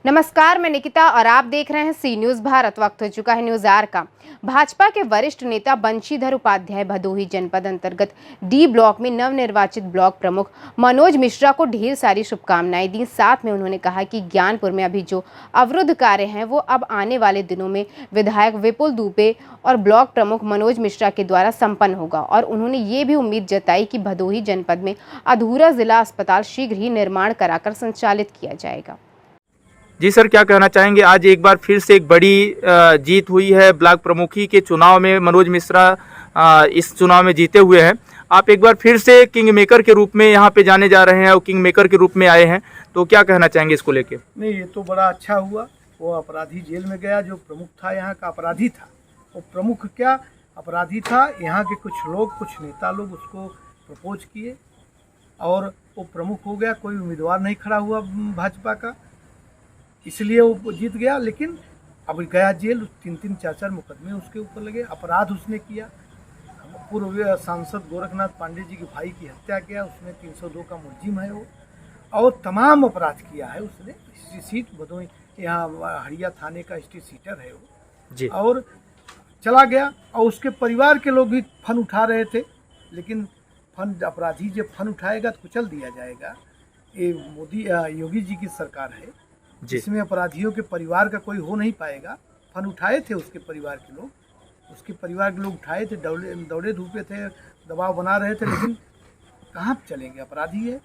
नमस्कार, मैं निकिता और आप देख रहे हैं सी न्यूज भारत। वक्त हो चुका है न्यूज आर का। भाजपा के वरिष्ठ नेता बंशीधर उपाध्याय भदोही जनपद अंतर्गत डी ब्लॉक में नवनिर्वाचित ब्लॉक प्रमुख मनोज मिश्रा को ढेर सारी शुभकामनाएं दी। साथ में उन्होंने कहा कि ज्ञानपुर में अभी जो अवरुद्ध कार्य हैं वो अब आने वाले दिनों में विधायक विपुल दुबे और ब्लॉक प्रमुख मनोज मिश्रा के द्वारा संपन्न होगा। और उन्होंने ये भी उम्मीद जताई कि भदोही जनपद में अधूरा जिला अस्पताल शीघ्र ही निर्माण कराकर संचालित किया जाएगा। जी सर, क्या कहना चाहेंगे? आज एक बार फिर से एक बड़ी जीत हुई है ब्लॉक प्रमुखी के चुनाव में। मनोज मिश्रा इस चुनाव में जीते हुए हैं। आप एक बार फिर से किंग मेकर के रूप में यहाँ पे जाने जा रहे हैं और किंग मेकर के रूप में आए हैं, तो क्या कहना चाहेंगे इसको लेके? नहीं, ये तो बड़ा अच्छा हुआ। वो अपराधी जेल में गया, जो प्रमुख था यहाँ का अपराधी था। वो प्रमुख क्या अपराधी था, यहाँ के कुछ लोग, कुछ नेता लोग उसको प्रपोज किए और वो प्रमुख हो गया। कोई उम्मीदवार नहीं खड़ा हुआ भाजपा का, इसलिए वो जीत गया। लेकिन अब गया जेल, 3-3, 4-4 मुकदमे उसके ऊपर लगे। अपराध उसने किया। पूर्व सांसद गोरखनाथ पांडे जी के भाई की हत्या किया, उसमें 302 का मुलजिम है वो। और तमाम अपराध किया है उसने। सीट भदोही यहाँ हड़िया थाने का स्टेट सीटर है वो जी। और चला गया। और उसके परिवार के लोग भी फन उठा रहे थे, लेकिन फन अपराधी जब फन उठाएगा तो कुचल दिया जाएगा। ये मोदी योगी जी की सरकार है जिसमें अपराधियों के परिवार का कोई हो नहीं पाएगा। फन उठाए थे उसके परिवार के लोग, उसके परिवार के लोग उठाए थे, दौड़े धूपे थे, दबाव बना रहे थे, लेकिन कहाँ चलेंगे, अपराधी है।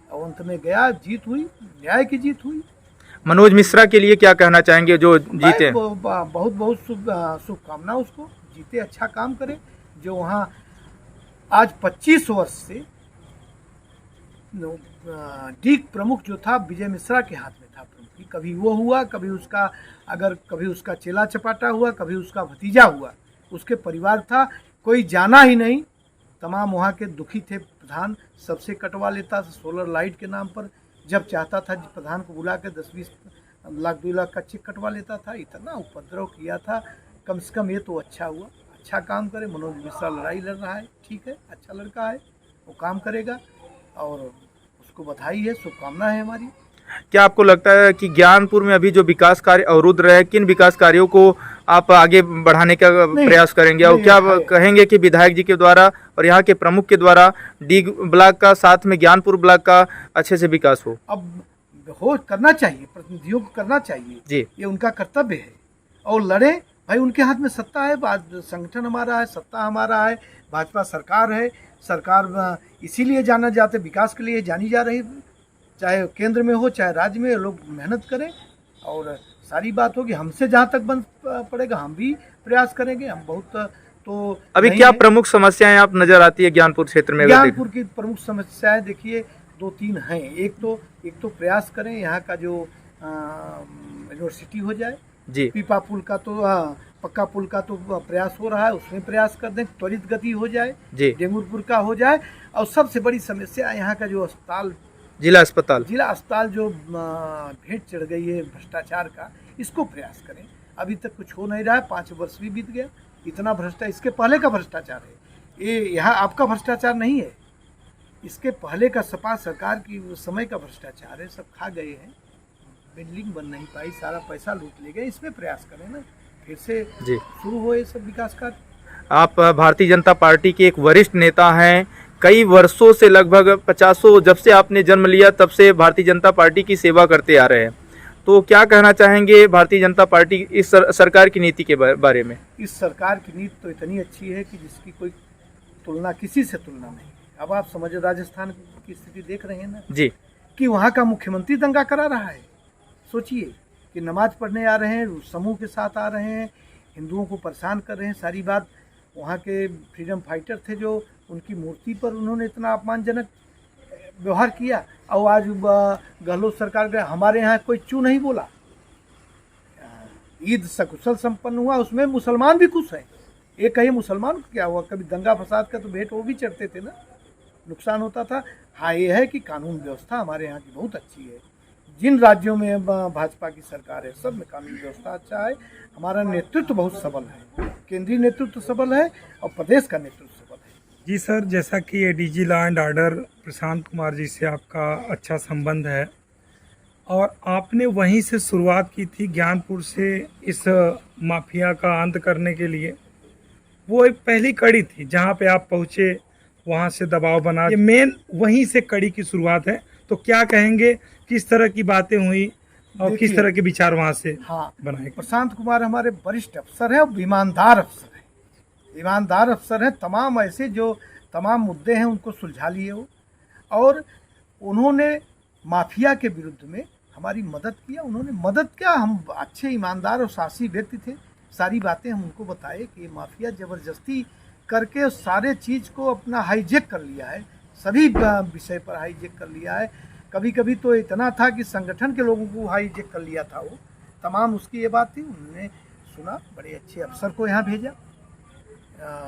और अंत में गया, जीत हुई, न्याय की जीत हुई। मनोज मिश्रा के लिए क्या कहना चाहेंगे जो जीते? बहुत बहुत शुभकामना उसको, जीते, अच्छा काम करे। जो वहाँ आज 25 वर्ष से डी प्रमुख जो था विजय मिश्रा के हाथ में था। कभी वो हुआ, कभी उसका चेला चपाटा हुआ, कभी उसका भतीजा हुआ, उसके परिवार था, कोई जाना ही नहीं। तमाम वहाँ के दुखी थे। प्रधान सबसे कटवा लेता था सोलर लाइट के नाम पर। जब चाहता था प्रधान को बुला के 10-20 लाख 2 लाख का चेक कटवा लेता था। इतना उपद्रव किया था। कम से कम ये तो अच्छा हुआ, अच्छा काम करे। मनोज मिश्रा लड़ाई लड़ रहा है, ठीक है, अच्छा लड़का है, वो काम करेगा और उसको बधाई है, शुभकामना है हमारी। क्या आपको लगता है कि ज्ञानपुर में अभी जो विकास कार्य अवरुद्ध रहे, किन विकास कार्यों को आप आगे बढ़ाने का प्रयास करेंगे? और क्या कहेंगे कि विधायक जी के द्वारा और यहाँ के प्रमुख के द्वारा डी ब्लॉक का, साथ में ज्ञानपुर ब्लॉक का अच्छे से विकास हो? अब हो, करना चाहिए, प्रतिनिधियों को करना चाहिए जी, ये उनका कर्तव्य है। और लड़े भाई, उनके हाथ में सत्ता है, संगठन हमारा है, सत्ता हमारा है, भाजपा सरकार है। सरकार इसीलिए जाना जाते, विकास के लिए जानी जा रही, चाहे केंद्र में हो चाहे राज्य में। लोग मेहनत करें और सारी बात होगी। हमसे जहाँ तक बन पड़ेगा हम भी प्रयास करेंगे। हम बहुत तो अभी क्या प्रमुख समस्याएं आप नजर आती है ज्ञानपुर क्षेत्र में? ज्ञानपुर की प्रमुख समस्याएं देखिए 2-3 हैं। एक तो प्रयास करें यहाँ का जो यूनिवर्सिटी हो जाए जी। पीपा पुल का तो पक्का पुल का तो प्रयास हो रहा है, उसमें प्रयास कर दें, त्वरित गति हो जाए। डेंगूरपुर का हो जाए। और सबसे बड़ी समस्या यहाँ का जो अस्पताल, जिला अस्पताल जो भेंट चढ़ गई है भ्रष्टाचार का, इसको प्रयास करें। अभी तक कुछ हो नहीं रहा है, 5 वर्ष भी बीत गया। इतना भ्रष्टाचार, इसके पहले का भ्रष्टाचार है ये, यहाँ आपका भ्रष्टाचार नहीं है, इसके पहले का सपा सरकार की समय का भ्रष्टाचार है। सब खा गए हैं, बिल्डिंग बन नहीं पाई, सारा पैसा लूट ले गए। इसमें प्रयास करें ना, फिर से शुरू हो ये सब विकास कार्य। आप भारतीय जनता पार्टी के एक वरिष्ठ नेता हैं, कई वर्षों से, लगभग 50, जब से आपने जन्म लिया तब से भारतीय जनता पार्टी की सेवा करते आ रहे हैं, तो क्या कहना चाहेंगे भारतीय जनता पार्टी इस सरकार की नीति के बारे में? इस सरकार की नीति तो इतनी अच्छी है कि जिसकी कोई तुलना, किसी से तुलना नहीं। अब आप समझ, राजस्थान की स्थिति देख रहे हैं ना जी, कि वहाँ का मुख्यमंत्री दंगा करा रहा है। सोचिए कि नमाज पढ़ने आ रहे हैं, समूह के साथ आ रहे हैं, हिंदुओं को परेशान कर रहे हैं। सारी बात, वहाँ के फ्रीडम फाइटर थे जो, उनकी मूर्ति पर उन्होंने इतना अपमानजनक व्यवहार किया। और आज गहलोत सरकार गए, हमारे यहाँ कोई चू नहीं बोला। ईद सकुशल संपन्न हुआ, उसमें मुसलमान भी खुश हैं। ये कहीं मुसलमान को क्या हुआ? कभी दंगा फसाद का तो भेंट वो भी चढ़ते थे ना, नुकसान होता था। हाँ, ये है कि कानून व्यवस्था हमारे यहाँ की बहुत अच्छी है। जिन राज्यों में भाजपा की सरकार है, सब में कानून व्यवस्था अच्छा है। हमारा नेतृत्व बहुत सबल है, केंद्रीय नेतृत्व सबल है और प्रदेश का नेतृत्व सबल है। जी सर, जैसा कि ADG law and order Prashant Kumar ji से आपका अच्छा संबंध है, और आपने वहीं से शुरुआत की थी, ज्ञानपुर से इस माफिया का अंत करने के लिए। वो एक पहली कड़ी थी जहाँ पे आप पहुँचे, वहाँ से दबाव बना, ये मेन वहीं से कड़ी की शुरुआत है। तो क्या कहेंगे, किस तरह की बातें हुई और किस तरह के विचार वहाँ से हाँ, बनाए? प्रशांत कुमार हमारे वरिष्ठ अफसर हैं और ईमानदार अफसर हैं। ईमानदार अफसर हैं, तमाम ऐसे जो तमाम मुद्दे हैं उनको सुलझा लिए हो, और उन्होंने माफिया के विरुद्ध में हमारी मदद किया। उन्होंने मदद क्या, हम अच्छे ईमानदार और साहसी व्यक्ति थे, सारी बातें हम उनको बताए कि ये माफिया ज़बरदस्ती करके सारे चीज़ को अपना हाईजेक कर लिया है, सभी विषय पर हाईजेक कर लिया है। कभी कभी तो इतना था कि संगठन के लोगों को हाईजेक कर लिया था वो, तमाम उसकी ये बात थी। उन्होंने सुना, बड़े अच्छे अफसर को यहाँ भेजा,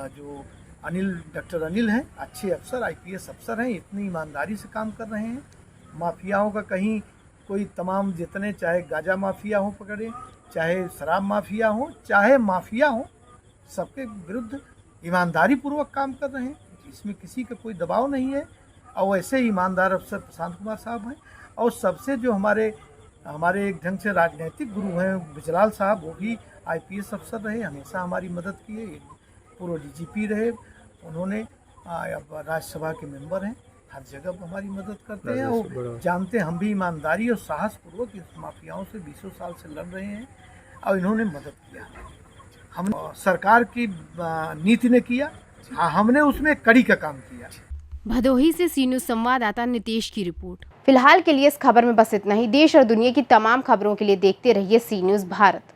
जो डॉक्टर अनिल हैं, अच्छे अफसर, IPS अफसर हैं, इतनी ईमानदारी से काम कर रहे हैं। माफियाओं का कहीं कोई, तमाम जितने, चाहे गांजा माफिया हो पकड़े, चाहे शराब माफिया हो, चाहे माफिया हो, सबके विरुद्ध ईमानदारी पूर्वक काम कर रहे हैं। इसमें किसी का कोई दबाव नहीं है। और वैसे ईमानदार अफसर प्रशांत कुमार साहब हैं। और सबसे जो हमारे एक ढंग से राजनीतिक गुरु हैं बिजलाल साहब, वो भी IPS अफसर रहे, हमेशा हमारी मदद किए, पूर्व DGP रहे। उन्होंने अब राज्यसभा के मेंबर हैं, हर जगह हमारी मदद करते हैं और जानते हैं हम भी ईमानदारी और साहस पूर्वक इस माफियाओं से 20 साल से लड़ रहे हैं, और इन्होंने मदद किया। हम सरकार की नीति ने किया, हमने उसमें कड़ी का काम किया। भदोही से सी न्यूज़ संवाददाता नितेश की रिपोर्ट। फिलहाल के लिए इस खबर में बस इतना ही। देश और दुनिया की तमाम खबरों के लिए देखते रहिए सी न्यूज़ भारत।